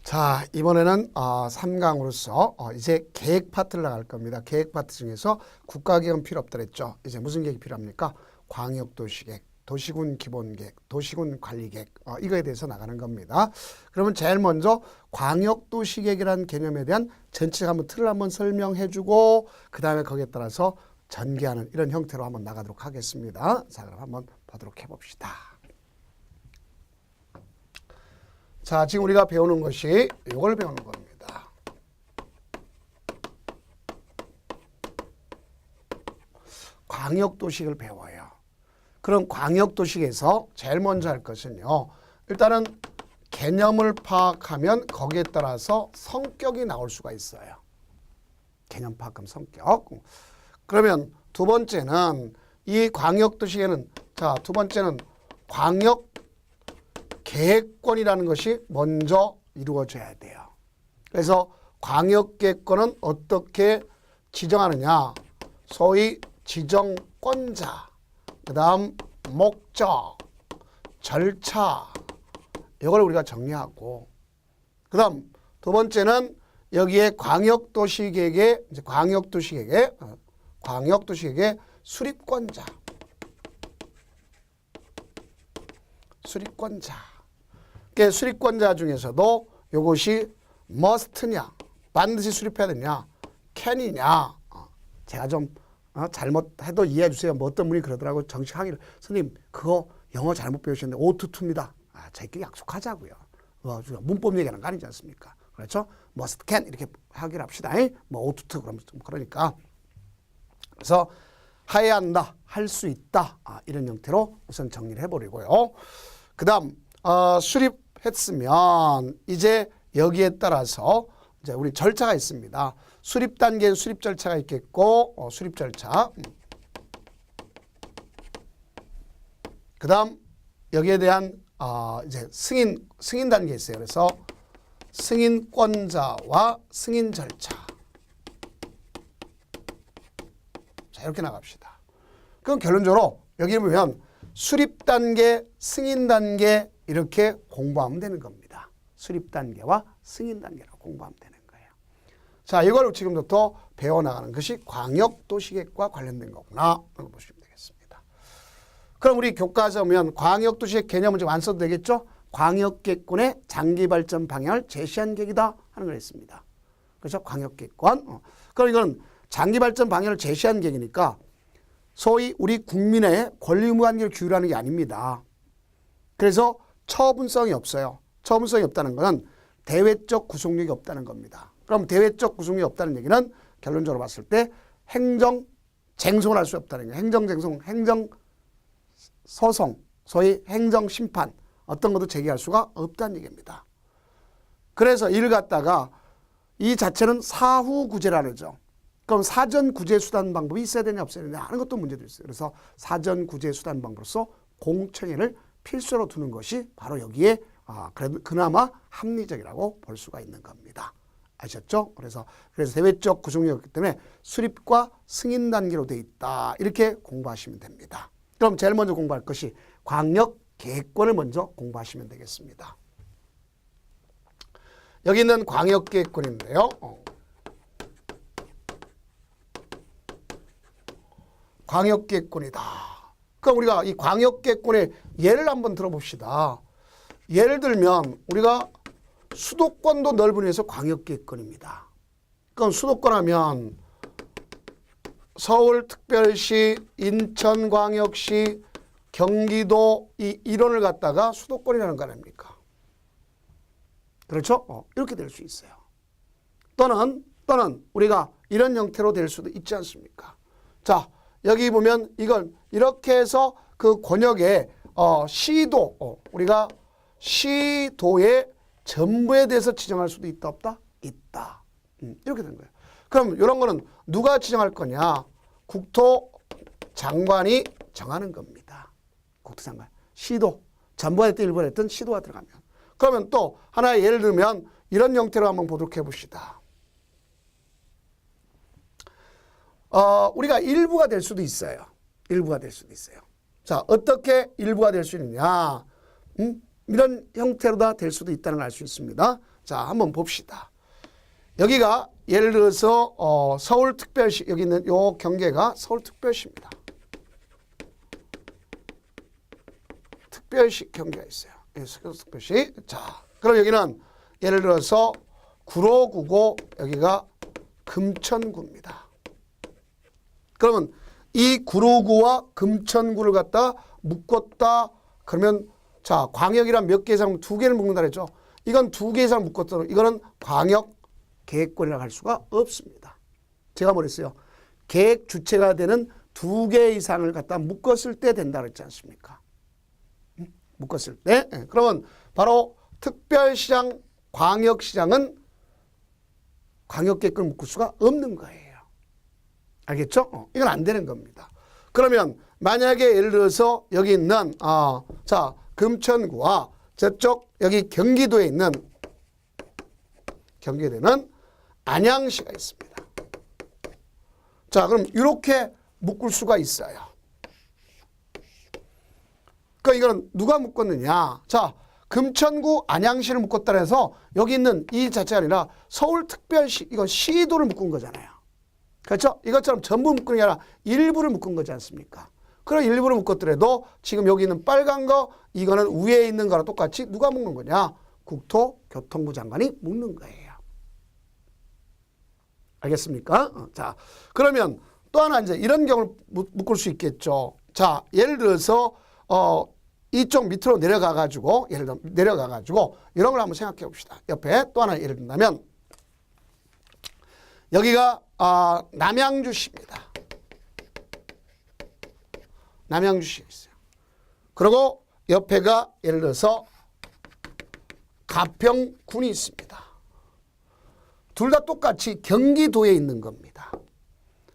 자, 이번에는 3강으로서 이제 계획 파트를 나갈 겁니다. 계획 파트 중에서 국가계획은 필요 없다 그랬죠. 이제 무슨 계획이 필요합니까? 광역도시계획, 도시군 기본계획, 도시군 관리계획 이거에 대해서 나가는 겁니다. 그러면 제일 먼저 광역도시계획이라는 개념에 대한 전체적 한번 틀을 한번 설명해주고 그 다음에 거기에 따라서 전개하는 이런 형태로 한번 나가도록 하겠습니다. 자, 그럼 한번 보도록 해봅시다. 자, 지금 우리가 배우는 것이 이걸 배우는 겁니다. 광역도시를 배워요. 그럼 광역도시에서 제일 먼저 할 것은요. 일단은 개념을 파악하면 거기에 따라서 성격이 나올 수가 있어요. 개념 파악하면 성격. 그러면 두 번째는 이 광역도시에는 두 번째는 광역 계획권이라는 것이 먼저 이루어져야 돼요. 그래서 광역계획권은 어떻게 지정하느냐. 소위 지정권자, 그 다음 목적, 절차 이걸 우리가 정리하고 그 다음 두 번째는 여기에 광역도시계획의 수립권자. 수립권자 중에서도 이것이 must냐, 반드시 수립해야 되냐, can이냐. 제가 좀 잘못해도 이해해 주세요. 뭐 어떤 분이 그러더라고요. 정식 항의를. 선생님 그거 영어 잘못 배우셨는데 오투투입니다. 저희끼리 약속하자고요. 문법 얘기하는 거 아니지 않습니까? 그렇죠? must, can 이렇게 하기로 합시다. 뭐 오투투 그러면 좀 그러니까. 그래서 해야 한다, 할 수 있다. 이런 형태로 우선 정리를 해버리고요. 그 다음 수립했으면 이제 여기에 따라서 이제 우리 절차가 있습니다. 수립 단계엔 수립 절차가 있겠고 수립 절차. 그 다음 여기에 대한 이제 승인 단계 있어요. 그래서 승인권자와 승인 절차. 자, 이렇게 나갑시다. 그럼 결론적으로 여기 보면 수립 단계, 승인 단계 이렇게 공부하면 되는 겁니다. 수립 단계와 승인 단계로 공부하면 되는 거예요. 자, 이걸 지금부터 배워나가는 것이 광역도시계획과 관련된 거구나. 이렇게 보시면 되겠습니다. 그럼 우리 교과서 보면 광역도시계획 개념은 지금 안 써도 되겠죠? 광역계획권의 장기발전 방향을 제시한 계획이다 하는 걸 했습니다. 그렇죠? 광역계획권. 그럼 이건 장기발전 방향을 제시한 계획이니까 소위 우리 국민의 권리 의무 관계를 규율하는 게 아닙니다. 그래서 처분성이 없어요. 처분성이 없다는 것은 대외적 구속력이 없다는 겁니다. 그럼 대외적 구속력이 없다는 얘기는 결론적으로 봤을 때 행정쟁송을 할 수 없다는 거예요. 행정쟁송, 행정소송, 소위 행정심판 어떤 것도 제기할 수가 없다는 얘기입니다. 그래서 이를 갖다가 이 자체는 사후구제라는 거죠. 그럼 사전 구제 수단 방법이 있어야 되냐 없어야 되냐 하는 것도 문제도 있어요. 그래서 사전 구제 수단 방법으로서 공청회를 필수로 두는 것이 바로 여기에 그래도 그나마 합리적이라고 볼 수가 있는 겁니다. 아셨죠? 그래서 대외적 구속력이기 때문에 수립과 승인 단계로 돼 있다. 이렇게 공부하시면 됩니다. 그럼 제일 먼저 공부할 것이 광역계획권을 먼저 공부하시면 되겠습니다. 여기 있는 광역계획권인데요. 광역계획권이다. 그럼 우리가 이 광역계획권의 예를 한번 들어봅시다. 예를 들면 우리가 수도권도 넓은 위에서 광역계획권입니다. 그럼 수도권 하면 서울특별시, 인천광역시, 경기도 이 일원을 갖다가 수도권이라는 거 아닙니까? 그렇죠? 이렇게 될 수 있어요. 또는 우리가 이런 형태로 될 수도 있지 않습니까? 자, 여기 보면 이건 이렇게 해서 그 권역의 시도, 우리가 시도의 전부에 대해서 지정할 수도 있다 없다? 있다. 이렇게 된 거예요. 그럼 이런 거는 누가 지정할 거냐? 국토장관이 정하는 겁니다. 국토장관. 시도. 전부가 됐든 일부가 됐든 시도가 들어가면. 그러면 또 하나의 예를 들면 이런 형태로 한번 보도록 해봅시다. 우리가 일부가 될 수도 있어요. 일부가 될 수도 있어요. 자, 어떻게 일부가 될 수 있느냐? 이런 형태로 다 될 수도 있다는 걸 알 수 있습니다. 자, 한번 봅시다. 여기가 예를 들어서 서울특별시, 여기 있는 요 경계가 서울특별시입니다. 특별시 경계가 있어요. 서울특별시. 자, 그럼 여기는 예를 들어서 구로구고 여기가 금천구입니다. 그러면 이 구로구와 금천구를 갖다 묶었다. 그러면 자, 광역이란 몇 개 이상 두 개를 묶는다 그랬죠. 이건 두 개 이상 묶었다. 이거는 광역 계획권이라고 할 수가 없습니다. 제가 뭐랬어요? 계획 주체가 되는 두 개 이상을 갖다 묶었을 때 된다 그랬지 않습니까? 묶었을 때. 네. 그러면 바로 특별시장, 광역시장은 광역계획권을 묶을 수가 없는 거예요. 알겠죠? 이건 안 되는 겁니다. 그러면 만약에 예를 들어서 여기 있는 자, 금천구와 저쪽 여기 경기도에 있는 경기도에는 안양시가 있습니다. 자, 그럼 이렇게 묶을 수가 있어요. 그러니까 이거는 누가 묶었느냐? 자, 금천구 안양시를 묶었다 해서 여기 있는 이 자체가 아니라 서울특별시, 이건 시도를 묶은 거잖아요. 그렇죠? 이것처럼 전부 묶은 게 아니라 일부를 묶은 거지 않습니까? 그럼 일부를 묶었더라도 지금 여기 있는 빨간 거, 이거는 위에 있는 거랑 똑같이 누가 묶는 거냐? 국토교통부 장관이 묶는 거예요. 알겠습니까? 자, 그러면 또 하나 이제 이런 경우를 묶을 수 있겠죠. 자, 예를 들어서 이쪽 밑으로 내려가가지고 예를 들어 내려가가지고 이런 걸 한번 생각해 봅시다. 옆에 또 하나 예를 든다면 여기가 남양주시입니다. 남양주시가 있어요. 그리고 옆에가 예를 들어서 가평군이 있습니다. 둘 다 똑같이 경기도에 있는 겁니다.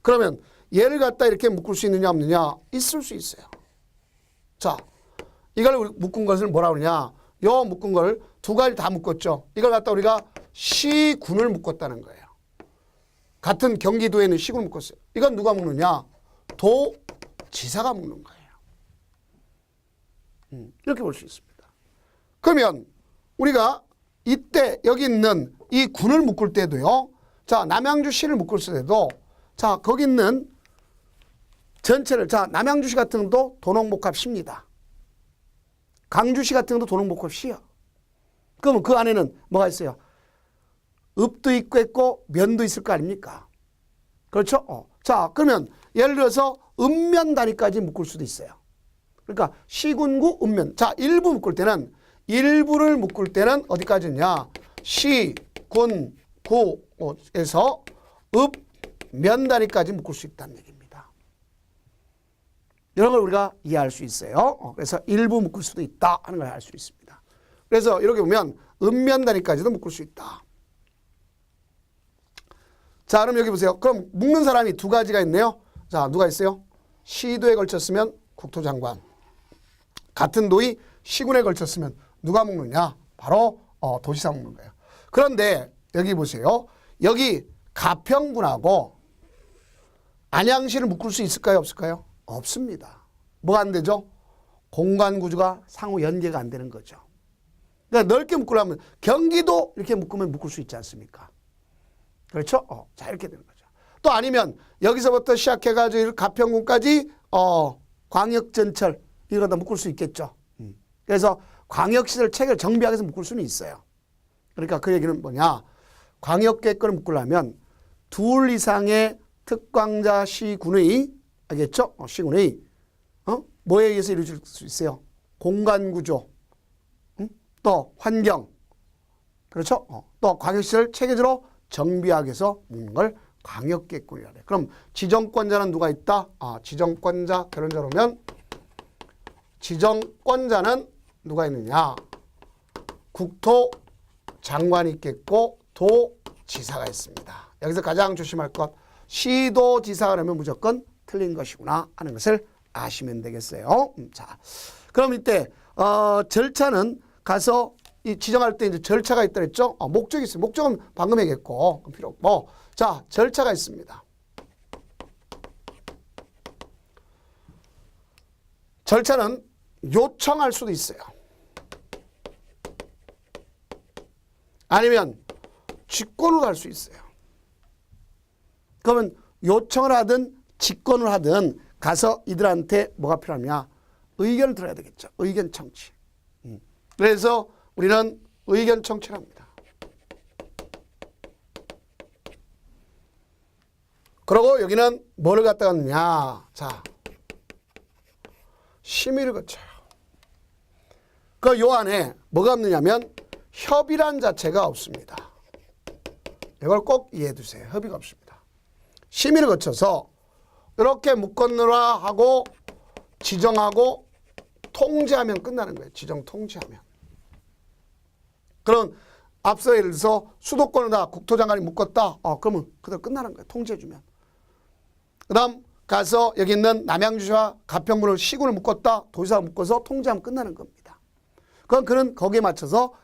그러면 얘를 갖다 이렇게 묶을 수 있느냐 없느냐? 있을 수 있어요. 자, 이걸 묶은 것을 뭐라 그러냐? 요 묶은 걸 두 가지 다 묶었죠. 이걸 갖다 우리가 시군을 묶었다는 거예요. 같은 경기도에 있는 시군을 묶었어요. 이건 누가 묶느냐? 도지사가 묶는 거예요. 이렇게 볼 수 있습니다. 그러면 우리가 이때 여기 있는 이 군을 묶을 때도요. 자, 남양주시를 묶을 때도 자, 거기 있는 전체를 자, 남양주시 같은 것도 도농복합시입니다. 강주시 같은 것도 도농복합시야. 그러면 그 안에는 뭐가 있어요? 읍도 있고 면도 있을 거 아닙니까? 그렇죠? 자, 그러면 예를 들어서 읍면 단위까지 묶을 수도 있어요. 그러니까 시군구 읍면. 자, 일부 묶을 때는 일부를 묶을 때는 어디까지냐? 시, 군, 구에서 읍, 면 단위까지 묶을 수 있다는 얘기입니다. 이런 걸 우리가 이해할 수 있어요. 그래서 일부 묶을 수도 있다 하는 걸 알 수 있습니다. 그래서 이렇게 보면 읍면 단위까지도 묶을 수 있다. 자, 그럼 여기 보세요. 그럼 묶는 사람이 두 가지가 있네요. 자, 누가 있어요? 시도에 걸쳤으면 국토장관. 같은 도이 시군에 걸쳤으면 누가 묶느냐? 바로 도지사 묶는 거예요. 그런데 여기 보세요. 여기 가평군하고 안양시를 묶을 수 있을까요? 없을까요? 없습니다. 뭐가 안 되죠? 공간 구조가 상호 연계가 안 되는 거죠. 그러니까 넓게 묶으려면 경기도 이렇게 묶으면 묶을 수 있지 않습니까? 그렇죠? 자, 이렇게 되는 거죠. 또 아니면 여기서부터 시작해가지고 가평군까지 광역전철 이런 거 다 묶을 수 있겠죠. 그래서 광역시설 체계를 정비하기 위해서 묶을 수는 있어요. 그러니까 그 얘기는 뭐냐? 광역계획권을 묶으려면 둘 이상의 특광자 시군의 알겠죠? 시군의 뭐에 의해서 이루어질 수 있어요? 공간구조, 또 환경, 그렇죠? 또 광역시설 체계적으로 정비하기 위해서 묶는 걸 광역계획권이라 해요. 그럼 지정권자는 누가 있다? 지정권자 결론자로 오면 지정권자는 누가 있느냐? 국토장관이 있겠고 도지사가 있습니다. 여기서 가장 조심할 것, 시도지사가 그러면 무조건 틀린 것이구나 하는 것을 아시면 되겠어요. 자, 그럼 이때 절차는 가서 이 지정할 때 이제 절차가 있다 그랬죠? 목적이 있어요. 목적은 방금 얘기했고 필요 없고. 자, 절차가 있습니다. 절차는 요청할 수도 있어요. 아니면 직권으로 할 수 있어요. 그러면 요청을 하든 직권을 하든 가서 이들한테 뭐가 필요하냐? 의견을 들어야 되겠죠. 의견 청취. 그래서 우리는 의견 청취를 합니다. 그리고 여기는 뭐를 갖다 갖느냐? 자, 심의를 거쳐요. 그 요 안에 뭐가 없느냐면 협의란 자체가 없습니다. 이걸 꼭 이해해 두세요. 협의가 없습니다. 심의를 거쳐서 이렇게 묶었느라 하고 지정하고 통지하면 끝나는 거예요. 지정 통지하면. 그럼 앞서 예를 들어서 수도권에다 국토장관이 묶었다. 그러면 그대로 끝나는 거예요. 통지해주면. 그 다음 가서 여기 있는 남양주시와 가평군을 시군을 묶었다. 도지사가 묶어서 통지하면 끝나는 겁니다. 그럼 그는 거기에 맞춰서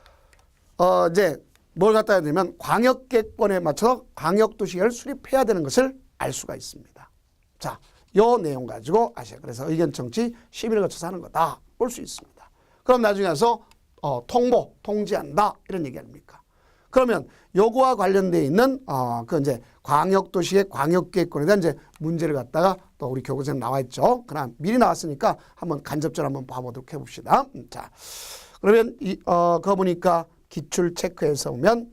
이제 뭘 갖다 해야 되냐면 광역계권에 맞춰서 광역도시계를 수립해야 되는 것을 알 수가 있습니다. 자, 요 내용 가지고 아셔요. 그래서 의견 청취 심의를 거쳐서 하는 거다. 볼 수 있습니다. 그럼 나중에 가서 통보, 통지한다. 이런 얘기 아닙니까? 그러면 요거와 관련되어 있는 그 이제 광역도시의 광역계획권에 대한 이제 문제를 갖다가 또 우리 교과서에 나와 있죠. 그러나 미리 나왔으니까 한번 간접적으로 한번 봐보도록 해봅시다. 자, 그러면 그거 보니까 기출 체크해서 보면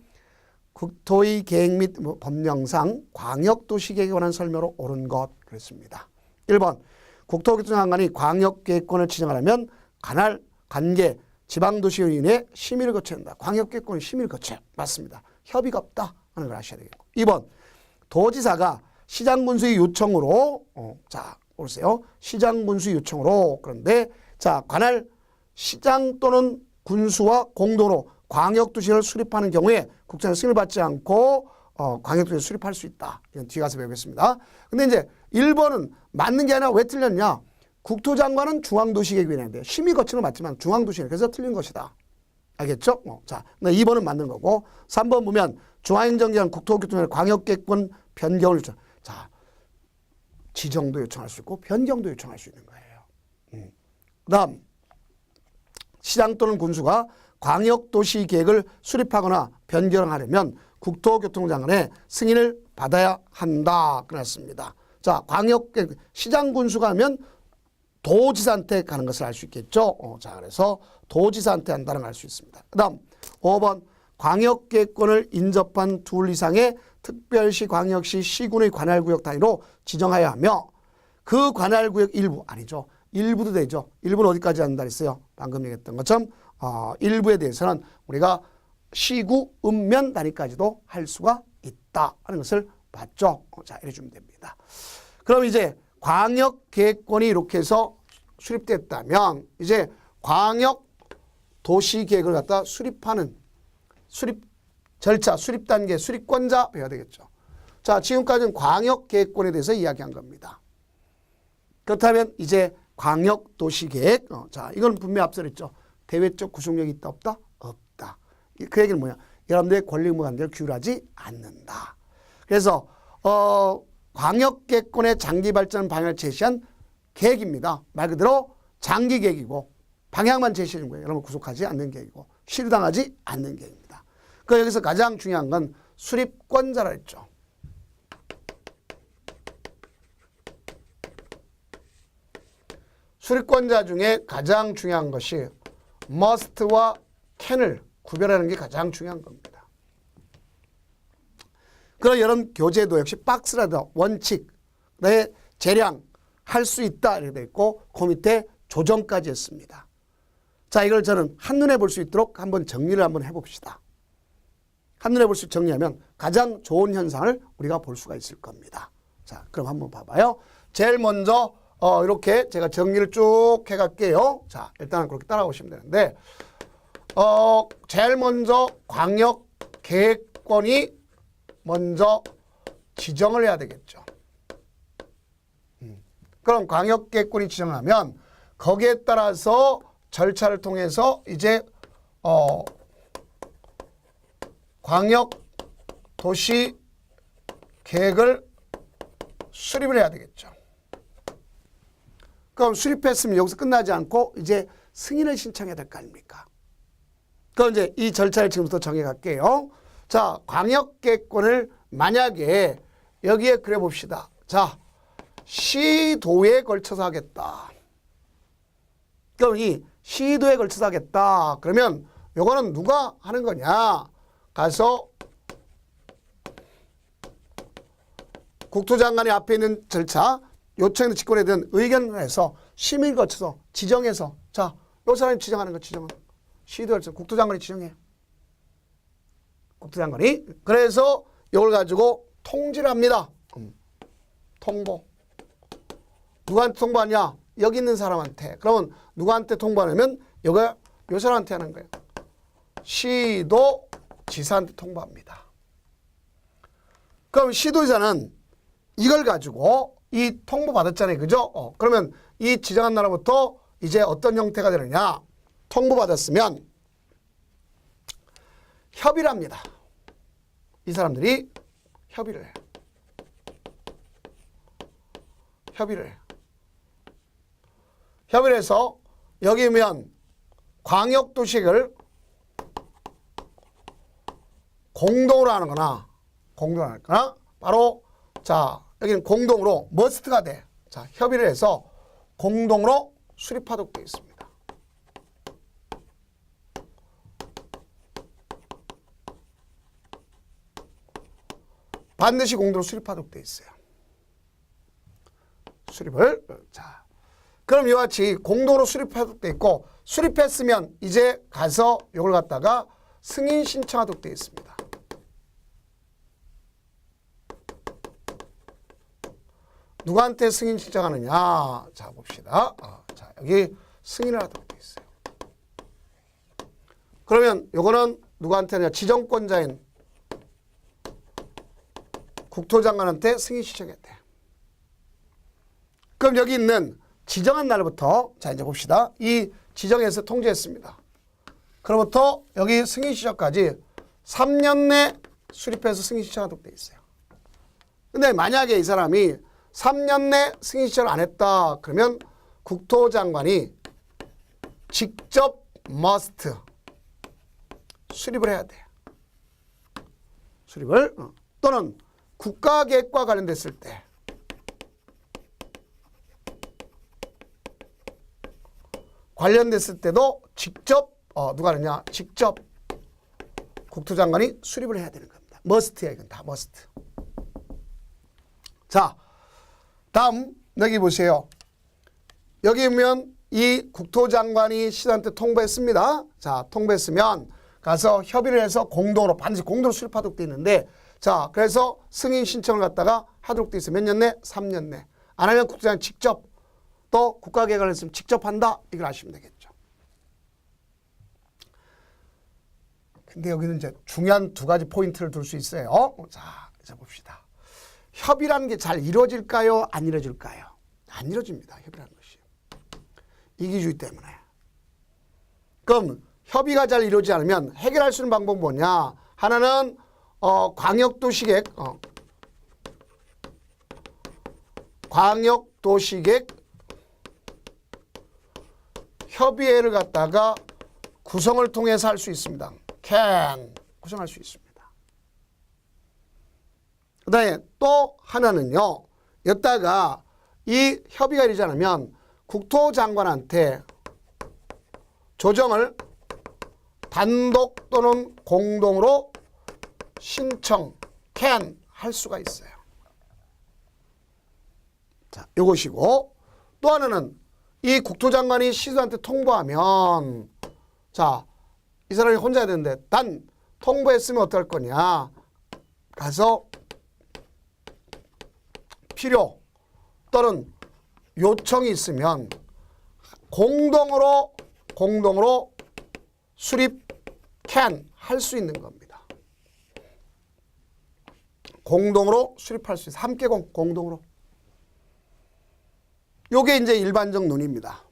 국토의 계획 및 법령상 광역도시계획에 관한 설명으로 옳은 것 그랬습니다. 1번 국토교통장관이 광역계획권을 지정하려면 관할 관계 지방도시의회 심의를 거쳐야 한다. 광역계획권은 심의를 거쳐요. 맞습니다. 협의가 없다 하는 걸 아셔야 되겠고. 2번 도지사가 시장군수의 요청으로 자 보세요. 시장군수의 요청으로 그런데 자 관할 시장 또는 군수와 공동으로 광역도시를 수립하는 경우에 국장의 승인을 받지 않고 광역도시를 수립할 수 있다. 이건 뒤에 가서 배우겠습니다. 근데 이제 1번은 맞는 게 아니라 왜 틀렸냐? 국토장관은 중앙도시계획위원회인데 심의 거치는 맞지만 중앙도시계획 그래서 틀린 것이다. 알겠죠? 자, 2번은 맞는 거고 3번 보면 중앙행정기관 국토교통위원회 광역계획권 변경을 요청. 자, 지정도 요청할 수 있고 변경도 요청할 수 있는 거예요. 그다음 시장 또는 군수가 광역도시계획을 수립하거나 변경하려면 국토교통장관의 승인을 받아야 한다. 그랬습니다. 자, 광역계획 시장 군수가 하면 도지사한테 가는 것을 알 수 있겠죠. 자, 그래서 도지사한테 한다는 걸 알 수 있습니다. 그 다음 5번 광역계획권을 인접한 둘 이상의 특별시, 광역시, 시군의 관할구역 단위로 지정하여야 하며 그 관할구역 일부 아니죠. 일부도 되죠. 일부는 어디까지 한다 그랬어요. 방금 얘기했던 것처럼 일부에 대해서는 우리가 시구, 읍면 단위까지도 할 수가 있다 하는 것을 봤죠. 자, 이래 주면 됩니다. 그럼 이제 광역계획권이 이렇게 해서 수립됐다면 이제 광역도시계획을 갖다 수립하는 수립 절차, 수립 단계, 수립권자 배워야 되겠죠. 자, 지금까지는 광역계획권에 대해서 이야기한 겁니다. 그렇다면 이제 광역도시계획, 자, 이건 분명히 앞서 그랬죠. 대외적 구속력이 있다 없다? 없다. 그 얘기는 뭐냐? 여러분들의 권리 의무 관계를 규율하지 않는다. 그래서 광역계획권의 장기 발전 방향을 제시한 계획입니다. 말 그대로 장기 계획이고 방향만 제시해 준 거예요. 여러분 구속하지 않는 계획이고 실효당하지 않는 계획입니다. 그 여기서 가장 중요한 건 수립권자라 했죠. 수립권자 중에 가장 중요한 것이 must와 can을 구별하는 게 가장 중요한 겁니다. 그런 여러분 교재도 역시 박스라도 원칙, 내 재량, 할 수 있다 이렇게 돼 있고 그 밑에 조정까지 했습니다. 자, 이걸 저는 한눈에 볼 수 있도록 한번 정리를 한번 해봅시다. 한눈에 볼 수 정리하면 가장 좋은 현상을 우리가 볼 수가 있을 겁니다. 자, 그럼 한번 봐봐요. 제일 먼저 이렇게 제가 정리를 쭉 해갈게요. 자, 일단 그렇게 따라오시면 되는데 제일 먼저 광역계획권이 먼저 지정을 해야 되겠죠. 그럼 광역계획권이 지정하면 거기에 따라서 절차를 통해서 이제 광역도시계획을 수립을 해야 되겠죠. 그럼 수립했으면 여기서 끝나지 않고 이제 승인을 신청해야 될 거 아닙니까? 그럼 이제 이 절차를 지금부터 정해 갈게요. 자, 광역계권을 만약에 여기에 그려 봅시다. 자, 시도에 걸쳐서 하겠다. 그럼 이 시도에 걸쳐서 하겠다. 그러면 요거는 누가 하는 거냐? 가서 국토장관이 앞에 있는 절차, 요청에는 직권에 대한 의견을 해서 심의를 거쳐서 지정해서, 자, 요 사람이 지정하는 거 지정은. 시도에 걸쳐서 국토장관이 지정해. 국토장관이. 그래서 이걸 가지고 통지를 합니다. 통보. 누구한테 통보하냐? 여기 있는 사람한테. 그러면 누구한테 통보하냐면 요 사람한테 하는 거예요. 시도지사한테 통보합니다. 그럼 시도지사는 이걸 가지고 이 통보 받았잖아요. 그죠? 그러면 이 지정한 나라부터 이제 어떤 형태가 되느냐? 통보 받았으면 협의를 합니다. 이 사람들이 협의를 해요. 협의를 해요. 협의를 해서 여기면 광역도시를 공동으로 하는 거나 바로 자 여기는 공동으로 머스트가 돼. 자 협의를 해서 공동으로 수립하도록 되어 있습니다. 반드시 공동으로 수립하도록 되어 있어요. 수립을 자 그럼 이와 같이 공동으로 수립하도록 되어 있고 수립했으면 이제 가서 이걸 갖다가 승인 신청하도록 되어 있습니다. 누구한테 승인 신청하느냐? 자 봅시다. 자 여기 승인을 하도록 되어 있어요. 그러면 요거는 누구한테 하냐? 지정권자인 국토장관한테 승인 신청해야 돼. 그럼 여기 있는 지정한 날부터 자 이제 봅시다. 이 지정해서 통지했습니다. 그로부터 여기 승인 신청까지 3년 내 수립해서 승인 신청하도록 되어 있어요. 근데 만약에 이 사람이 3년 내 승인 신청을 안 했다. 그러면 국토장관이 직접 must 수립을 해야 돼. 수립을 또는 국가계획과 관련됐을 때 관련됐을 때도 직접 누가 하느냐? 직접 국토장관이 수립을 해야 되는 겁니다. must야 이건 다 must. 자 다음 여기 보세요. 여기 보면 이 국토장관이 시도한테 통보했습니다. 자 통보했으면 가서 협의를 해서 공동으로 반드시 공동으로 수립하도록 되어 있는데 자 그래서 승인 신청을 갖다가 하도록 되어 있어요. 몇 년 내? 3년 내. 안 하면 국토장관이 직접 또 국가계획을 했으면 직접 한다. 이걸 아시면 되겠죠. 근데 여기는 이제 중요한 두 가지 포인트를 둘 수 있어요. 자 이제 봅시다. 협의라는 게 잘 이루어질까요? 안 이루어질까요? 안 이루어집니다. 협의라는 것이. 이기주의 때문에. 그럼 협의가 잘 이루어지지 않으면 해결할 수 있는 방법은 뭐냐? 하나는 광역도시계획 협의회를 갖다가 구성을 통해서 할 수 있습니다. can 구성할 수 있습니다. 그 다음에 또 하나는요. 여기다가 이 협의가 이루어지지 않으면 국토장관한테 조정을 단독 또는 공동으로 신청 can 할 수가 있어요. 자, 요것이고 또 하나는 이 국토장관이 시도한테 통보하면 자, 이 사람이 혼자 해야 되는데 단 통보했으면 어떨 거냐? 가서 필요 또는 요청이 있으면 공동으로 수립 can 할 수 있는 겁니다. 공동으로 수립할 수 있어요. 함께 공동으로. 요게 이제 일반적 논의입니다.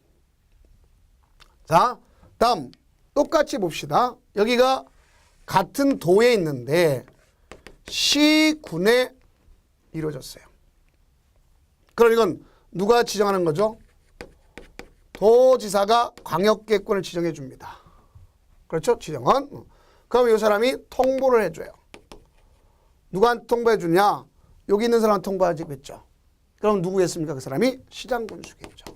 자, 다음 똑같이 봅시다. 여기가 같은 도에 있는데 시군에 이루어졌어요. 그럼 이건 누가 지정하는 거죠? 도지사가 광역계획권을 지정해 줍니다. 그렇죠? 지정원. 그럼 이 사람이 통보를 해줘요. 누구한테 통보해 주냐? 여기 있는 사람한테 통보하겠죠. 그럼 누구겠습니까? 그 사람이 시장군수겠죠.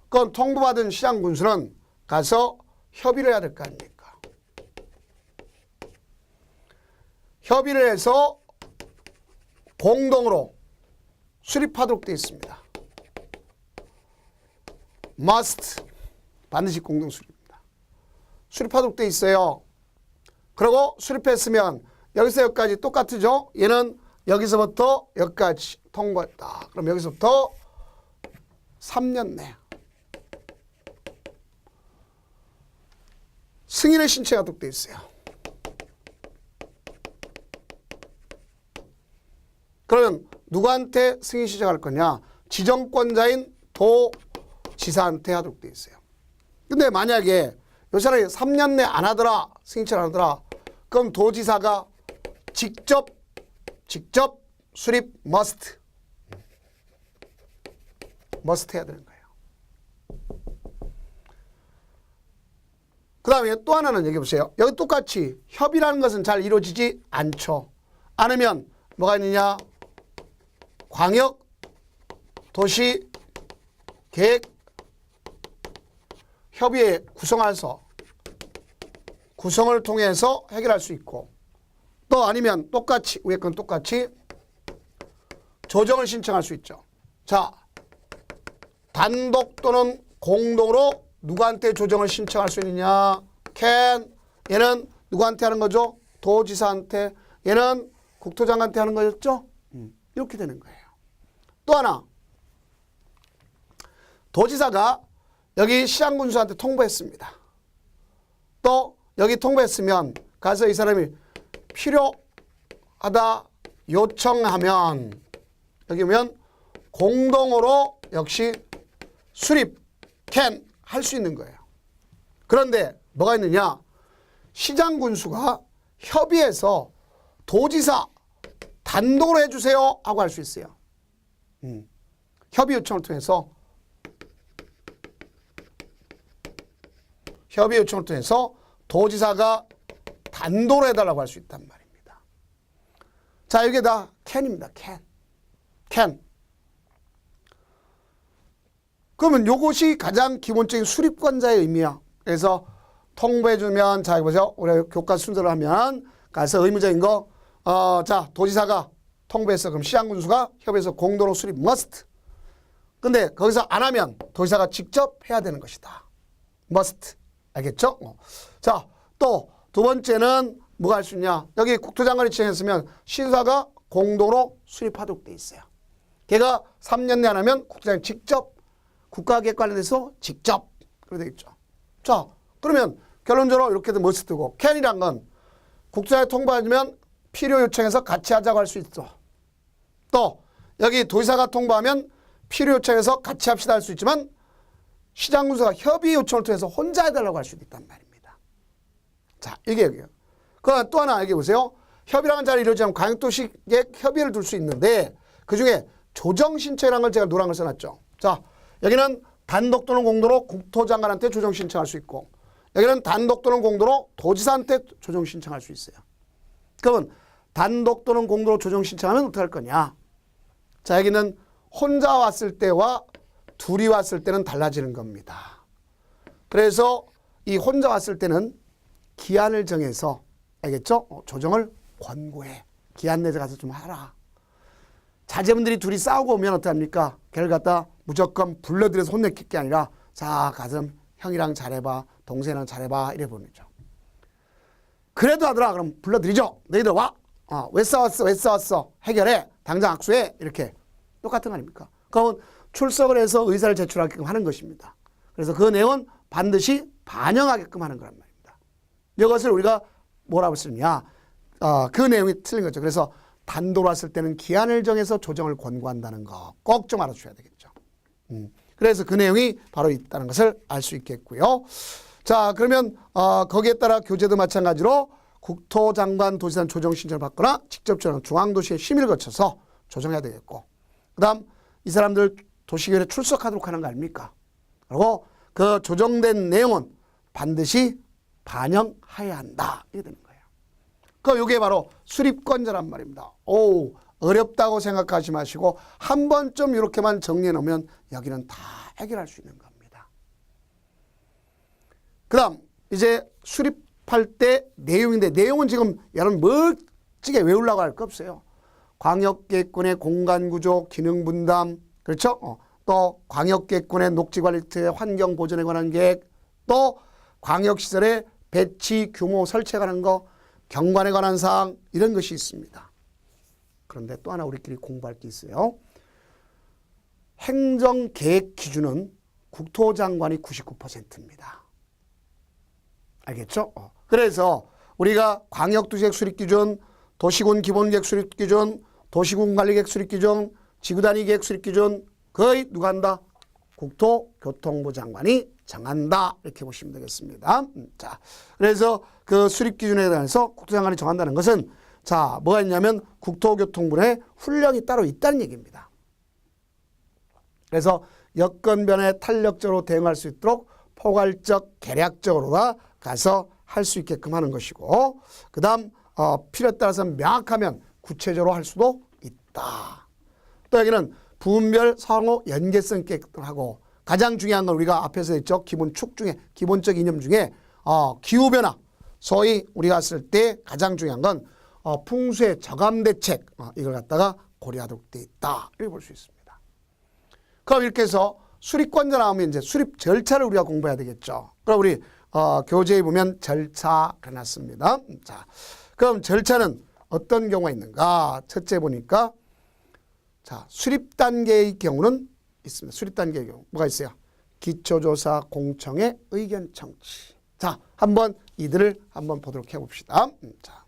그럼 통보받은 시장군수는 가서 협의를 해야 될 거 아닙니까? 협의를 해서 공동으로 수립하도록 되어 있습니다. must 반드시 공동 수립입니다. 수립하도록 되어 있어요. 그리고 수립했으면 여기서 여기까지 똑같죠? 얘는 여기서부터 여기까지 통보했다. 그럼 여기서부터 3년 내 승인을 신청하도록 되어 있어요. 그러면 누구한테 승인 신청할 거냐? 지정권자인 도지사한테 하도록 되어 있어요. 근데 만약에 요 사람이 3년 내 안 하더라, 승인 신청 안 하더라, 그럼 도지사가 직접 수립 must 해야 되는 거예요. 그 다음에 또 하나는 여기 보세요. 여기 똑같이 협의라는 것은 잘 이루어지지 않죠. 않으면 뭐가 있느냐? 광역 도시 계획 협의회 구성을 통해서 해결할 수 있고, 또 아니면 똑같이 위에 건 똑같이 조정을 신청할 수 있죠. 자, 단독 또는 공동으로 누구한테 조정을 신청할 수 있느냐? can. 얘는 누구한테 하는 거죠? 도지사한테. 얘는 국토장관한테 하는 거였죠? 이렇게 되는 거예요. 또 하나, 도지사가 여기 시장군수한테 통보했습니다. 또 여기 통보했으면 가서 이 사람이 필요하다 요청하면 여기 보면 공동으로 역시 수립 can 할 수 있는 거예요. 그런데 뭐가 있느냐? 시장군수가 협의해서 도지사 단독으로 해주세요 하고 할 수 있어요. 협의 요청을 통해서 도지사가 단독으로 해달라고 할 수 있단 말입니다. 자, 이게 다 can입니다. can. 그러면 이것이 가장 기본적인 수립권자의 의미야. 그래서 통보해주면, 자, 보죠. 우리 교과 순서로 하면 가서 의무적인 거, 자, 도지사가 통보했어. 그럼 시장군수가 협의해서 공동으로 수립 must. 근데 거기서 안 하면 도지사가 직접 해야 되는 것이다. must. 알겠죠? 자, 또 두 번째는 뭐가 할 수 있냐? 여기 국토장관이 지정했으면 시사가 공동으로 수립하도록 돼 있어요. 걔가 3년 내 안 하면 국토장관이 직접 국가계획 관련해서 직접 그렇게 되겠죠. 자, 그러면 결론적으로 이렇게 must고, can이란 건 국토장관이 통보하면 필요 요청해서 같이 하자고 할 수 있어. 또 여기 도지사가 통보하면 필요 요청해서 같이 합시다 할 수 있지만 시장군수가 협의 요청을 통해서 혼자 해달라고 할 수도 있단 말입니다. 자, 이게 여기요. 그 또 하나 알게보세요. 협의랑은 잘 이루어지면 광역도시계획 협의를 둘 수 있는데 그중에 조정신청이라는 걸 제가 노란 걸 써놨죠. 자, 여기는 단독 또는 공동으로 국토장관한테 조정신청할 수 있고, 여기는 단독 또는 공동으로 도지사한테 조정신청할 수 있어요. 그러면 단독 또는 공동으로 조정신청하면 어떻게 할 거냐? 자, 여기는 혼자 왔을 때와 둘이 왔을 때는 달라지는 겁니다. 그래서 이 혼자 왔을 때는 기한을 정해서, 알겠죠? 조정을 권고해. 기한 내에 가서 좀 하라. 자제분들이 둘이 싸우고 오면 어떡합니까? 걔를 갖다 무조건 불러들여서 혼내킬 게 아니라, 자, 가서 형이랑 잘해봐, 동생이랑 잘해봐, 이래 보내죠. 그래도 하더라. 그럼 불러들이죠. 너희들 와. 왜 싸웠어? 해결해. 당장 악수해. 이렇게 똑같은 거 아닙니까? 그러면 출석을 해서 의사를 제출하게끔 하는 것입니다. 그래서 그 내용은 반드시 반영하게끔 하는 거란 말입니다. 이것을 우리가 뭐라고 쓰냐? 그 내용이 틀린 거죠. 그래서 단독으로 왔을 때는 기한을 정해서 조정을 권고한다는 거 꼭 좀 알아주셔야 되겠죠. 그래서 그 내용이 바로 있다는 것을 알 수 있겠고요. 자, 그러면 거기에 따라 교재도 마찬가지로 국토장관 도지사는 조정 신청을 받거나 직접 조정 중앙도시의 심의를 거쳐서 조정해야 되겠고, 그 다음 이 사람들 도시계획에 출석하도록 하는 거 아닙니까? 그리고 그 조정된 내용은 반드시 반영해야 한다. 이게 되는 거예요. 이게 바로 수립권자란 말입니다. 오, 어렵다고 생각하지 마시고 한 번쯤 이렇게만 정리해 놓으면 여기는 다 해결할 수 있는 겁니다. 그 다음 이제 수립할 때 내용인데, 내용은 지금 여러분 멋지게 외우려고 할 거 없어요. 광역계획군의 공간구조, 기능분담, 그렇죠? 또 광역계획군의 녹지관리의 환경보전에 관한 계획, 또 광역시설의 배치, 규모, 설치에 관한 거, 경관에 관한 사항, 이런 것이 있습니다. 그런데 또 하나 우리끼리 공부할 게 있어요. 행정계획 기준은 국토장관이 99%입니다. 알겠죠? 그래서 우리가 광역도시계획 수립기준, 도시군 기본계획 수립기준, 도시군 관리계획 수립기준, 지구단위계획 수립기준 거의 누가 한다? 국토교통부 장관이 정한다. 이렇게 보시면 되겠습니다. 자, 그래서 그 수립기준에 대해서 국토장관이 정한다는 것은 자, 뭐가 있냐면 국토교통부의 훈령이 따로 있다는 얘기입니다. 그래서 여건변에 탄력적으로 대응할 수 있도록 포괄적, 개략적으로다 가서 할 수 있게끔 하는 것이고, 그 다음 필요에 따라서 명확하면 구체적으로 할 수도 있다. 또 여기는 부분별 상호 연계성 있게 하고, 가장 중요한 건 우리가 앞에서 했죠. 기본 축 중에, 기본적 이념 중에 기후변화, 소위 우리가 했을 때 가장 중요한 건 풍수의 저감 대책, 이걸 갖다가 고려하도록 되어 있다. 이렇게 볼 수 있습니다. 그럼 이렇게 해서 수립권자 나오면 이제 수립 절차를 우리가 공부해야 되겠죠. 그럼 우리 교재에 보면 절차 해놨습니다. 자, 그럼 절차는 어떤 경우가 있는가? 첫째 보니까 자, 수립 단계의 경우는 있습니다. 수립 단계의 경우 뭐가 있어요? 기초조사 공청회 의견 청취. 자, 한번 이들을 한번 보도록 해봅시다. 자.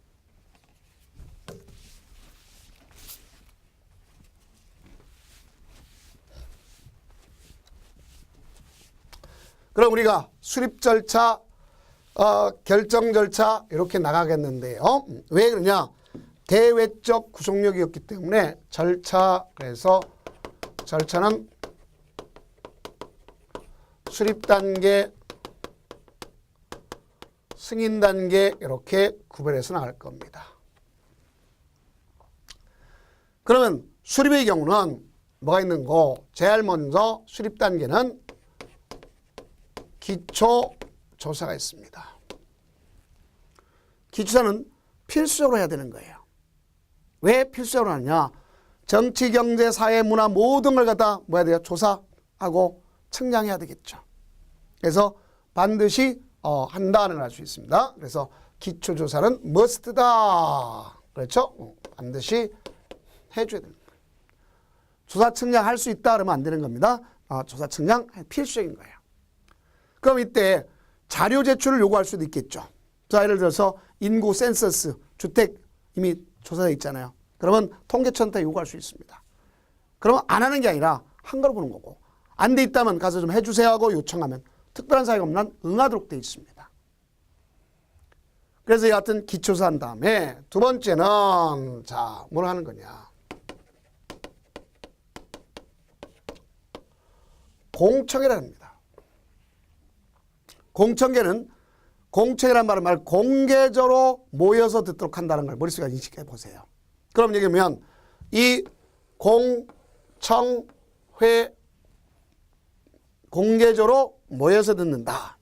그럼 우리가 수립 절차, 결정 절차 이렇게 나가겠는데요. 왜 그러냐? 대외적 구속력이었기 때문에 절차, 그래서 절차는 수립 단계, 승인 단계 이렇게 구별해서 나갈 겁니다. 그러면 수립의 경우는 뭐가 있는 거? 제일 먼저 수립 단계는 기초조사가 있습니다. 기초조사는 필수적으로 해야 되는 거예요. 왜 필수적으로 하느냐? 정치, 경제, 사회, 문화 모든 걸 갖다 뭐 해야 돼요? 조사하고 측량해야 되겠죠. 그래서 반드시 한다는 걸 알 수 있습니다. 그래서 기초조사는 must다. 그렇죠? 반드시 해줘야 됩니다. 조사 측량할 수 있다 그러면 안 되는 겁니다. 조사 측량 필수적인 거예요. 그럼 이때 자료 제출을 요구할 수도 있겠죠. 자, 예를 들어서 인구 센서스, 주택 이미 조사되어 있잖아요. 그러면 통계청한테 요구할 수 있습니다. 그러면 안 하는 게 아니라 한 거로 보는 거고, 안 돼 있다면 가서 좀 해주세요 하고 요청하면 특별한 사유가 없는 한 응하도록 되어 있습니다. 그래서 여하튼 기초조사 한 다음에 두 번째는 자, 뭘 하는 거냐? 공청회라는 겁니다. 공청회란 말은 공개적으로 모여서 듣도록 한다는 걸 머릿속에 인식해 보세요. 그럼 여기 보면 이 공청회 공개적으로 모여서 듣는다.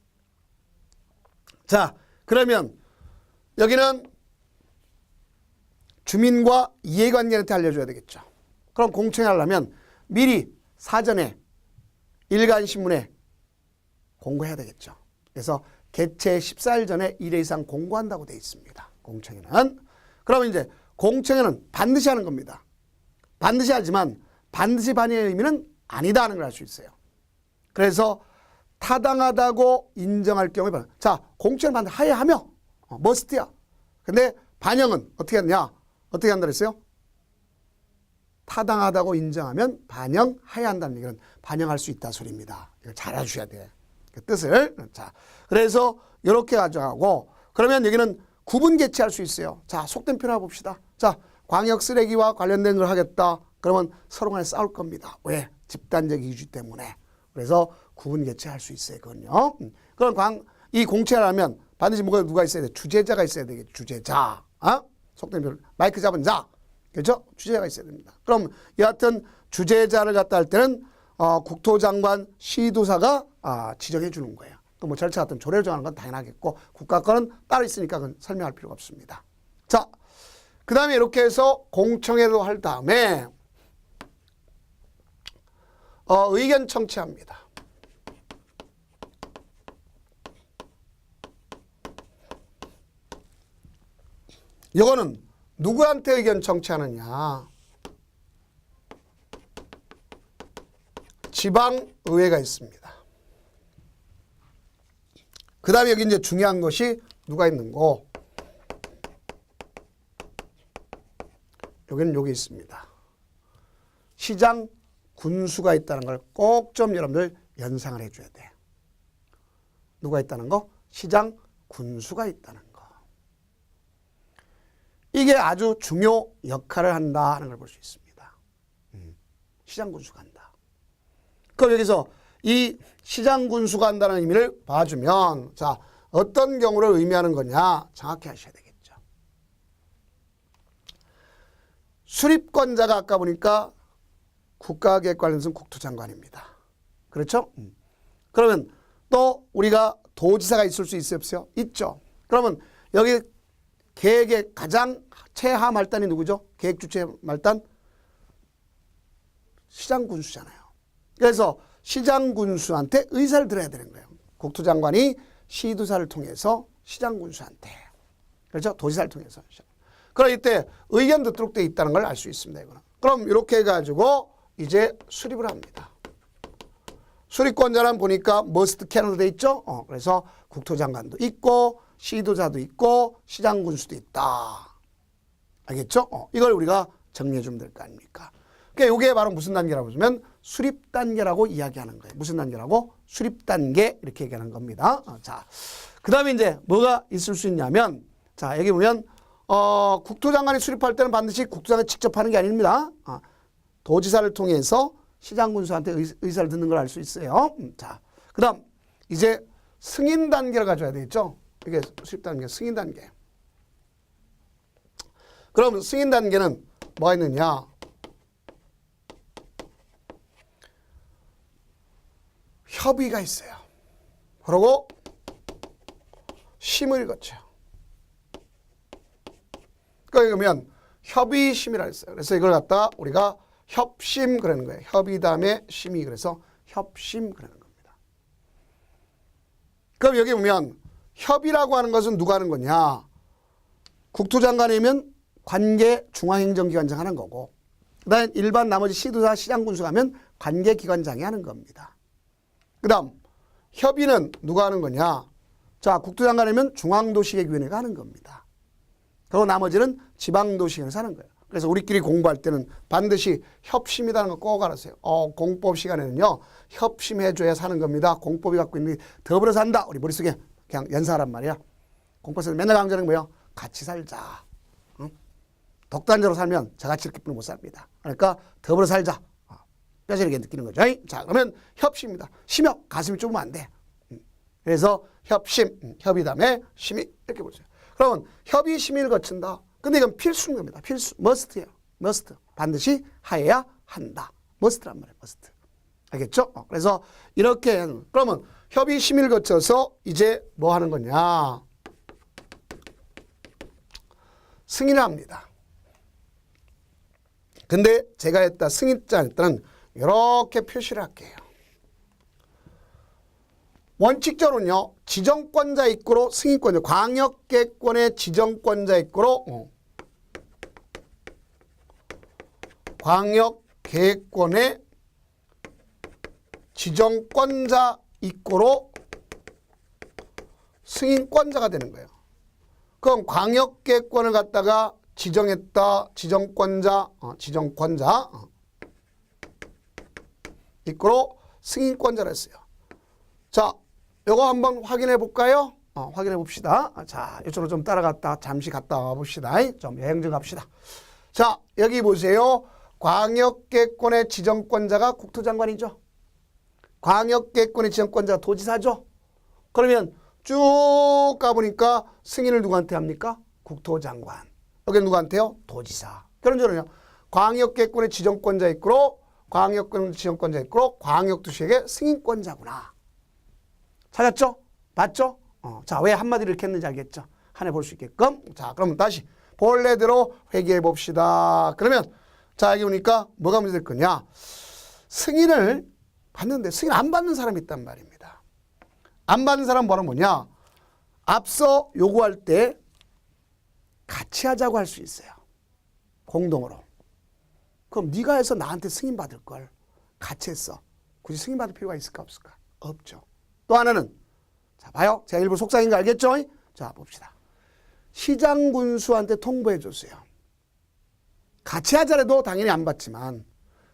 자, 그러면 여기는 주민과 이해관계한테 알려줘야 되겠죠. 그럼 공청회 하려면 미리 사전에 일간신문에 공고해야 되겠죠. 그래서 개최 14일 전에 1회 이상 공고한다고 되어 있습니다. 공청회는. 그러면 이제 공청회는 반드시 하는 겁니다. 반드시 하지만 반드시 반영의 의미는 아니다 하는 걸 알 수 있어요. 그래서 타당하다고 인정할 경우에 자, 공청회는 반드시 해야 하며 머스트야. 근데 반영은 어떻게 하느냐? 어떻게 한다 그랬어요? 타당하다고 인정하면 반영해야 한다는 얘기는 반영할 수 있다 소리입니다. 이걸 잘 알아주셔야 돼. 그 뜻을. 자, 그래서 이렇게 가져가고, 그러면 여기는 구분 개최할 수 있어요. 자, 속된 표현 봅시다. 자, 광역 쓰레기와 관련된 걸 하겠다. 그러면 서로 간에 싸울 겁니다. 왜? 집단적 이주 때문에. 그래서 구분 개최할 수 있어요. 그건요. 그럼 이 공채를 하면 반드시 누가 있어야 돼? 주재자가 있어야 되겠죠. 주재자. 속된 표현. 마이크 잡은 자. 그렇죠? 주재자가 있어야 됩니다. 그럼 여하튼 주재자를 갖다 할 때는 국토장관 시도사가 지정해 주는 거예요. 또 뭐 절차 같은 조례를 정하는 건 당연하겠고 국가 거는 따로 있으니까 그건 설명할 필요가 없습니다. 자, 그 다음에 이렇게 해서 공청회도 할 다음에 의견 청취합니다. 이거는 누구한테 의견 청취하느냐? 지방의회가 있습니다. 그 다음에 여기 이제 중요한 것이 누가 있는고? 여기는 여기 있습니다. 시장 군수가 있다는 걸 꼭 좀 여러분들 연상을 해줘야 돼. 누가 있다는 거? 시장 군수가 있다는 거. 이게 아주 중요 역할을 한다 하는 걸 볼 수 있습니다. 시장 군수가 한다. 그럼 여기서 이 시장 군수가 한다는 의미를 봐주면 자 어떤 경우를 의미하는 거냐 정확히 하셔야 되겠죠. 수립권자가 아까 보니까 국가계획관리는 국토장관입니다. 그렇죠? 그러면 또 우리가 도지사가 있을 수 있어요? 없어요? 있죠. 그러면 여기 계획의 가장 최하 말단이 누구죠? 계획 주체 말단? 시장 군수잖아요. 그래서 시장 군수한테 의사를 들어야 되는 거예요. 국토장관이 시도사를 통해서 시장 군수한테. 그렇죠? 도지사를 통해서. 그럼 이때 의견 듣도록 돼 있다는 걸 알 수 있습니다. 이거는. 그럼 이렇게 해가지고 이제 수립을 합니다. 수립권자는 보니까 must can으로 돼 있죠? 그래서 국토장관도 있고 시도자도 있고 시장 군수도 있다. 알겠죠? 이걸 우리가 정리해 주면 될 거 아닙니까? 그러니까 이게 바로 무슨 단계라고 하면 수립 단계라고 이야기하는 거예요. 무슨 단계라고? 수립 단계 이렇게 얘기하는 겁니다. 자, 그 다음에 이제 뭐가 있을 수 있냐면 자 여기 보면 국토장관이 수립할 때는 반드시 국토장관이 직접 하는 게 아닙니다. 도지사를 통해서 시장 군수한테 의사를 듣는 걸 알 수 있어요. 자, 그 다음 이제 승인 단계를 가져야 되겠죠. 이게 수립 단계, 승인 단계. 그럼 승인 단계는 뭐가 있느냐? 협의가 있어요. 그리고 심을 거쳐요. 그러면 협의심이라 했어요. 그래서 이걸 갖다 우리가 협심 그러는 거예요. 협의 다음에 심의. 그래서 협심 그러는 겁니다. 그럼 여기 보면 협의라고 하는 것은 누가 하는 거냐? 국토장관이면 관계 중앙행정기관장 하는 거고 그다음에 일반 나머지 시도사 시장군수가 하면 관계기관장이 하는 겁니다. 그 다음 협의는 누가 하는 거냐? 자, 국토장관이면 중앙도시계획위원회가 하는 겁니다. 그리고 나머지는 지방도시계획에서 하는 거예요. 그래서 우리끼리 공부할 때는 반드시 협심이라는 거 꼭 알았어요. 공법 시간에는요. 협심해줘야 사는 겁니다. 공법이 갖고 있는 게 더불어 산다. 우리 머릿속에 그냥 연사하란 말이야. 공법에서 맨날 강조하는 게 뭐예요? 같이 살자. 응? 독단적으로 살면 저같이 이렇게 못 삽니다. 그러니까 더불어 살자. 뼈저리게 느끼는 거죠. 자, 그러면 협심입니다. 심협, 가슴이 좁으면 안 돼. 그래서 협심, 협의 다음에 심의 이렇게 보세요. 그러면 협의 심의를 거친다. 근데 이건 필수인 겁니다. 필수, must예요. must. 반드시 하여야 한다. must란 말이에요. must. 알겠죠? 그래서 이렇게 그러면 협의 심의를 거쳐서 이제 뭐 하는 거냐? 승인을 합니다. 근데 제가 했다 승인자 했다는 이렇게 표시를 할게요. 원칙적으로는요. 지정권자 입구로 승인권자, 광역계획권의 지정권자 입구로 광역계획권의 지정권자 입구로 승인권자가 되는 거예요. 그럼 광역계획권을 갖다가 지정했다. 지정권자 입구로 승인권자를 했어요. 자, 요거 한번 확인해 볼까요? 확인해 봅시다. 자, 이쪽으로 좀 따라갔다 잠시 갔다 와 봅시다. 좀 여행 좀 갑시다. 자, 여기 보세요. 광역계획권의 지정권자가 국토장관이죠. 광역계획권의 지정권자가 도지사죠. 그러면 쭉 가보니까 승인을 누구한테 합니까? 국토장관. 여기 누구한테요? 도지사. 결론적으로요. 광역계권의 지정권자 있고 광역권 지정권자 있고 광역도시에게 승인권자구나. 찾았죠? 봤죠? 자, 왜 한마디를 이렇게 했는지 알겠죠? 한해 볼 수 있게끔. 자, 그럼 다시 본래대로 회귀해 봅시다. 그러면 자, 여기 보니까 뭐가 문제될 거냐? 승인을 받는데 승인 안 받는 사람이 있단 말입니다. 안 받는 사람 뭐냐? 앞서 요구할 때 같이 하자고 할 수 있어요. 공동으로. 그럼 네가 해서 나한테 승인 받을 걸 같이 했어. 굳이 승인 받을 필요가 있을까 없을까? 없죠. 또 하나는 자, 봐요. 제가 일부 속삭인 거 알겠죠? 자, 봅시다. 시장 군수한테 통보해 줬어요. 같이 하자래도 당연히 안 받지만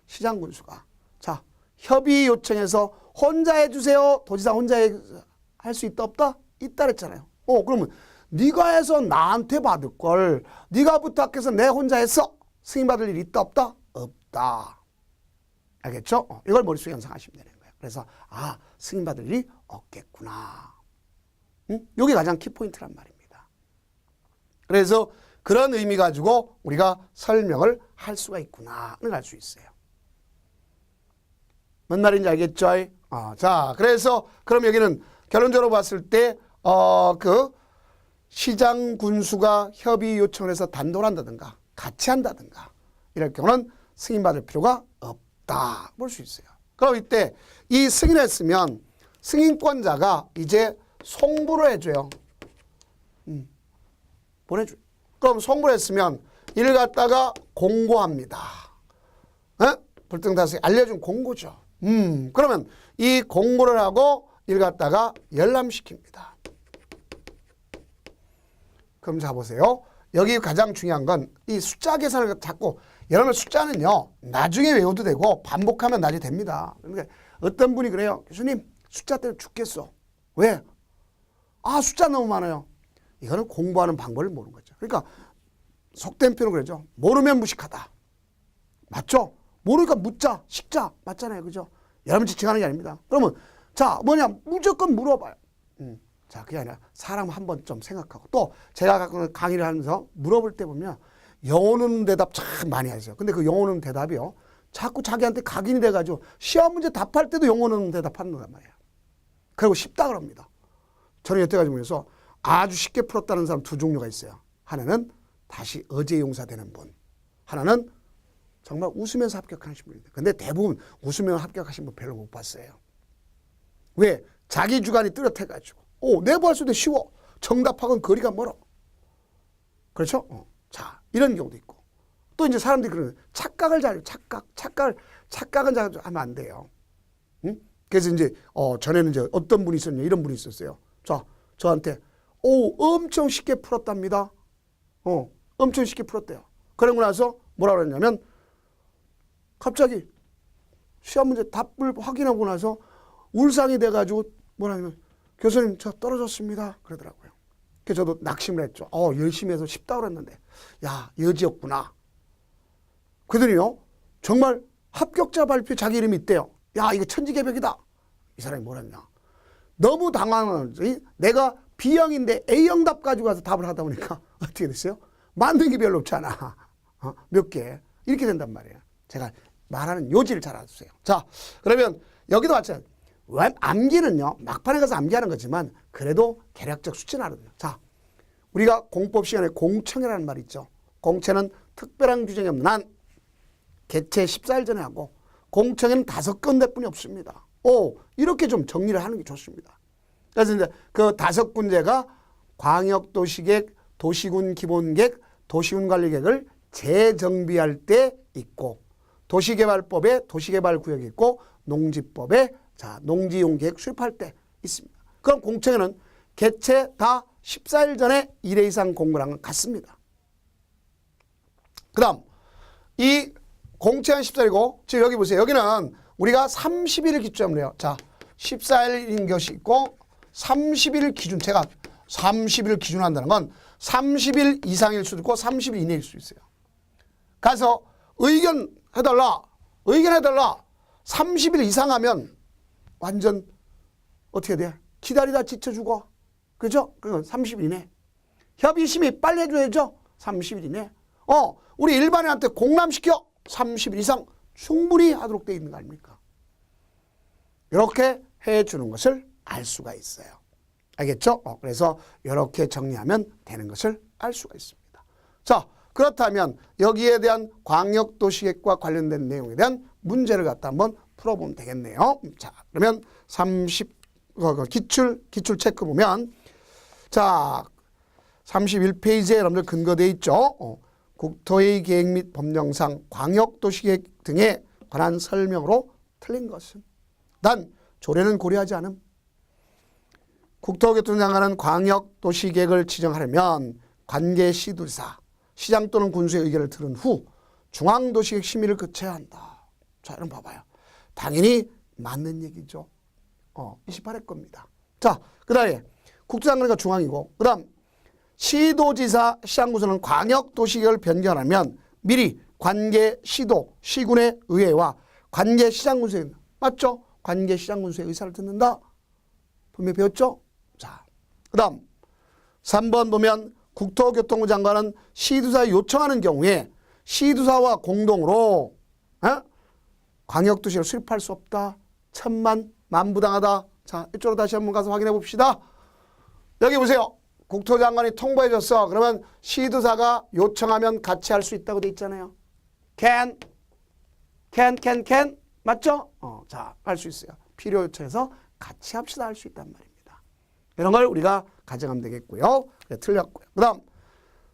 시장 군수가 자, 협의 요청해서 혼자 해주세요. 도지사 혼자 할 수 있다 없다? 있다 그랬잖아요. 그러면 네가 해서 나한테 받을 걸 네가 부탁해서 내 혼자 했어. 승인 받을 일이 있다 없다? 없다. 알겠죠? 이걸 머릿속에 연상하시면 되는 거예요. 그래서 승인 받을 일이 없겠구나. 이게 가장 키포인트란 말입니다. 그래서 그런 의미 가지고 우리가 설명을 할 수가 있구나를 알 수 있어요. 뭔 말인지 알겠죠? 자, 그래서 그럼 여기는 결론적으로 봤을 때 그 시장 군수가 협의 요청을 해서 단독을 한다든가 같이 한다든가 이럴 경우는 승인받을 필요가 없다 볼 수 있어요. 그럼 이때 이 승인했으면 승인권자가 이제 송부를 해줘요. 보내줘요. 그럼 송부를 했으면 이를 갖다가 공고합니다. 불등다수에 알려준 공고죠. 그러면 이 공고를 하고 이를 갖다가 열람시킵니다. 그럼 자 보세요. 여기 가장 중요한 건 이 숫자 계산을 자꾸 여러분 숫자는요 나중에 외워도 되고 반복하면 나중에 됩니다. 그러니까 어떤 분이 그래요. 교수님 숫자 때문에 죽겠어. 왜? 숫자 너무 많아요. 이거는 공부하는 방법을 모르는 거죠. 그러니까 속된 표현으로 그러죠. 모르면 무식하다. 맞죠? 모르니까 묻자, 식자. 맞잖아요. 그죠? 여러분 지칭하는 게 아닙니다. 그러면 자 뭐냐 무조건 물어봐요. 자 그게 아니라 사람 한번 좀 생각하고 또 제가 갖고 강의를 하면서 물어볼 때 보면 영어는 대답 참 많이 하세요. 근데 그 영어는 대답이요. 자꾸 자기한테 각인이 돼가지고 시험 문제 답할 때도 영어는 대답하는 말이에요. 그리고 쉽다 그럽니다. 저는 여태까지 보면서 아주 쉽게 풀었다는 사람 두 종류가 있어요. 하나는 다시 어제 용사되는 분. 하나는 정말 웃으면서 합격하신 분인데 근데 대부분 웃으면서 합격하신 분 별로 못 봤어요. 왜? 자기 주관이 뚜렷해가지고 내부할 수도 쉬워. 정답하고는 거리가 멀어. 그렇죠? 자 이런 경우도 있고 또 이제 사람들이 그러는 착각을 잘 착각은 잘 하면 안 돼요. 그래서 이제 전에는 이제 어떤 분이 있었냐 이런 분이 있었어요. 자 저한테 엄청 쉽게 풀었답니다. 엄청 쉽게 풀었대요. 그러고 나서 뭐라 그랬냐면 갑자기 시험 문제 답을 확인하고 나서 울상이 돼가지고 뭐라냐면 교수님 저 떨어졌습니다 그러더라고요. 그래서 저도 낙심을 했죠. 열심히 해서 쉽다고 그랬는데 야 여지였구나. 그러더니요 정말 합격자 발표에 자기 이름이 있대요. 야 이거 천지개벽이다. 이 사람이 뭐랬냐. 너무 당황하지 내가 B형인데 A형 답 가지고 와서 답을 하다 보니까 어떻게 됐어요? 만든 게 별로 없잖아. 몇 개. 이렇게 된단 말이에요. 제가 말하는 요지를 잘 알아주세요. 자 그러면 여기도 마찬가지. 암기는요 막판에 가서 암기하는 거지만 그래도 계략적 수치는 알거든요. 자 우리가 공법 시간에 공청이라는 말이 있죠. 공채는 특별한 규정이 없는 한 개최 14일 전에 하고 공청에는 5군데뿐이 없습니다. 이렇게 좀 정리를 하는 게 좋습니다. 그래서 이제 그 5군데가 광역도시계획, 도시군 기본계획, 도시군 관리계획을 재정비할 때 있고 도시개발법에 도시개발구역이 있고 농지법에 농지용 계획 수립할 때 있습니다. 그럼 공청회는 개최 다 14일 전에 1회 이상 공고를 한 건 같습니다. 그 다음 이 공청회는 14일이고 지금 여기 보세요. 여기는 우리가 30일을 기준으로 해요. 자 14일인 것이 있고 30일 기준 제가 30일 기준으로 한다는 건 30일 이상일 수도 있고 30일 이내일 수도 있어요. 가서 의견해달라. 30일 이상 하면 완전 어떻게 돼? 기다리다 지쳐 죽어. 그죠? 그건 30일 이내. 협의심의 빨리 해줘야죠. 30일 이내. 우리 일반인한테 공람시켜. 30일 이상 충분히 하도록 되어 있는 거 아닙니까? 이렇게 해주는 것을 알 수가 있어요. 알겠죠? 그래서 이렇게 정리하면 되는 것을 알 수가 있습니다. 자, 그렇다면 여기에 대한 광역도시계획과 관련된 내용에 대한 문제를 갖다 한번 풀어보면 되겠네요. 자, 그러면 기출 체크 보면 자, 31페이지에 여러분들 근거되어 있죠. 국토의 계획 및 법령상 광역도시계획 등에 관한 설명으로 틀린 것은 단 조례는 고려하지 않음. 국토교통장관은 광역도시계획을 지정하려면 관계 시도지사, 시장 또는 군수의 의견을 들은 후 중앙도시계획 심의를 거쳐야 한다. 자, 여러분 봐봐요. 당연히 맞는 얘기죠. 28회 겁니다. 자, 그 다음에 국토장관이가 중앙이고, 그 다음 시도지사, 시장군수는 광역도시계획을 변경하면 미리 관계 시도, 시군의 의회와 관계 시장군수의, 맞죠? 관계 시장군수의 의사를 듣는다. 분명히 배웠죠? 자, 그 다음 3번 보면 국토교통부 장관은 시도사에 요청하는 경우에 시도사와 공동으로 광역도시를 수립할 수 없다. 천만, 만부당하다. 자, 이쪽으로 다시 한번 가서 확인해 봅시다. 여기 보세요. 국토장관이 통보해 줬어. 그러면 시도사가 요청하면 같이 할 수 있다고 돼 있잖아요. can. 맞죠? 자, 할 수 있어요. 필요 요청해서 같이 합시다 할 수 있단 말입니다. 이런 걸 우리가 가정하면 되겠고요. 네, 틀렸고요. 그 다음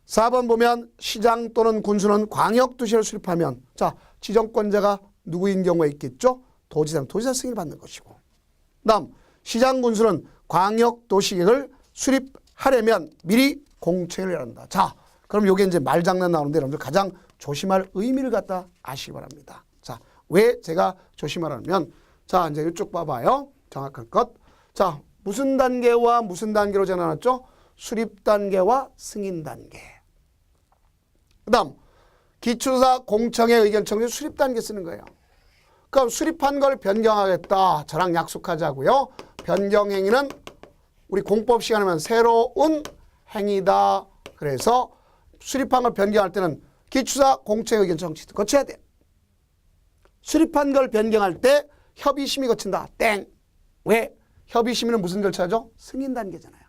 4번 보면 시장 또는 군수는 광역도시를 수립하면 자, 지정권자가 누구인 경우에 있겠죠? 도지사 승인을 받는 것이고, 그 다음 시장 군수는 광역도시계획을 수립하려면 미리 공청회를 한다. 자, 그럼 요게 이제 말장난 나오는데 여러분들 가장 조심할 의미를 갖다 아시기 바랍니다. 자, 왜 제가 조심하라면, 자, 이제 이쪽 봐봐요. 정확한 것. 자, 무슨 단계와 무슨 단계로 정해놨죠? 수립 단계와 승인 단계. 그 다음 기초사 공청회 의견 청취 수립 단계 쓰는 거예요. 그럼 수립한 걸 변경하겠다. 저랑 약속하자고요. 변경 행위는 우리 공법 시간에 하면 새로운 행위다. 그래서 수립한 걸 변경할 때는 기초사 공청회 의견 청취 거쳐야 돼. 수립한 걸 변경할 때 협의심의 거친다. 땡. 왜? 협의심의는 무슨 절차죠? 승인 단계잖아요.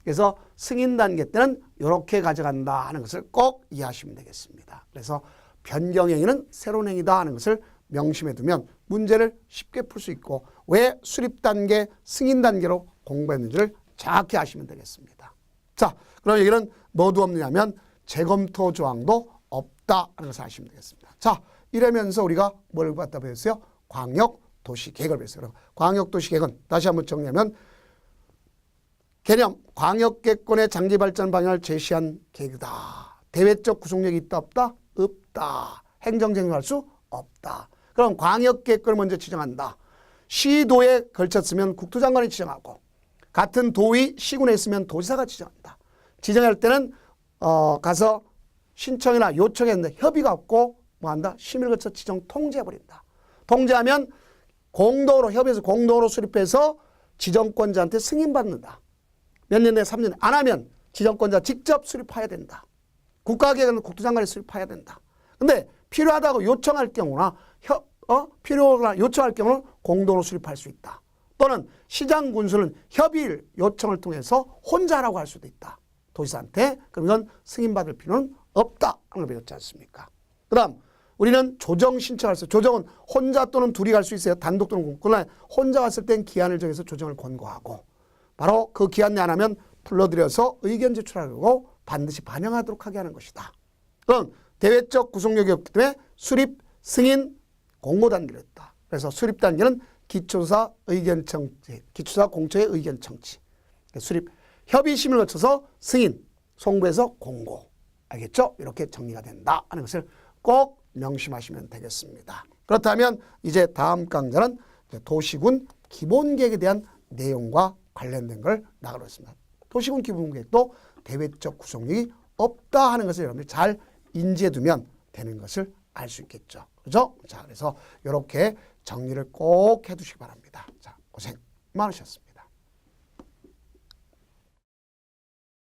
그래서 승인 단계 때는 이렇게 가져간다 하는 것을 꼭 이해하시면 되겠습니다. 그래서 변경 행위는 새로운 행위다 하는 것을 명심해 두면 문제를 쉽게 풀 수 있고 왜 수립 단계, 승인 단계로 공부했는지를 정확히 아시면 되겠습니다. 자, 그럼 여기는 뭐도 없느냐면 재검토 조항도 없다 하는 것을 아시면 되겠습니다. 자, 이러면서 우리가 뭘 갖다 배웠어요? 광역도시계획을 배웠어요. 광역도시계획은 다시 한번 정리하면 개념, 광역계획권의 장기발전 방향을 제시한 계획이다. 대외적 구속력이 있다 없다? 없다. 행정쟁점할 수 없다. 그럼 광역계획권을 먼저 지정한다. 시도에 걸쳤으면 국토장관이 지정하고 같은 도의 시군에 있으면 도지사가 지정한다. 지정할 때는 가서 신청이나 요청했는데 협의가 없고 뭐한다? 심의를 거쳐 지정 통제해버린다. 통제하면 공동으로 협의해서 공동으로 수립해서 지정권자한테 승인받는다. 몇 년 내에 3년 안 하면 지정권자 직접 수립해야 된다. 국가계획은 국토장관이 수립해야 된다. 근데 필요하다고 요청할 경우나 필요하거나 요청할 경우는 공동으로 수립할 수 있다. 또는 시장 군수는 협의를 요청을 통해서 혼자 하라고 할 수도 있다. 도지사한테. 그럼 이건 승인받을 필요는 없다. 하는 걸 배웠지 않습니까? 그 다음 우리는 조정 신청할 수, 조정은 혼자 또는 둘이 갈 수 있어요. 단독 또는 그러나 혼자 갔을 땐 기한을 정해서 조정을 권고하고 바로 그 기한 내 안 하면 불러들여서 의견 제출하고 반드시 반영하도록 하게 하는 것이다. 그럼 대외적 구속력이 없기 때문에 수립, 승인, 공고 단계를 했다. 그래서 수립 단계는 기초사 의견 청취, 기초사 공청회 의견 청취, 수립, 협의 심의를 거쳐서 승인, 송부해서 공고. 알겠죠? 이렇게 정리가 된다 하는 것을 꼭 명심하시면 되겠습니다. 그렇다면 이제 다음 강좌는 도시군 기본계획에 대한 내용과 관련된 걸 나가겠습니다. 도시군 기본계획도 대외적 구속력이 없다 하는 것을 여러분들이 잘 인지해 두면 되는 것을 알 수 있겠죠. 그죠? 자, 그래서 이렇게 정리를 꼭 해두시기 바랍니다. 자, 고생 많으셨습니다.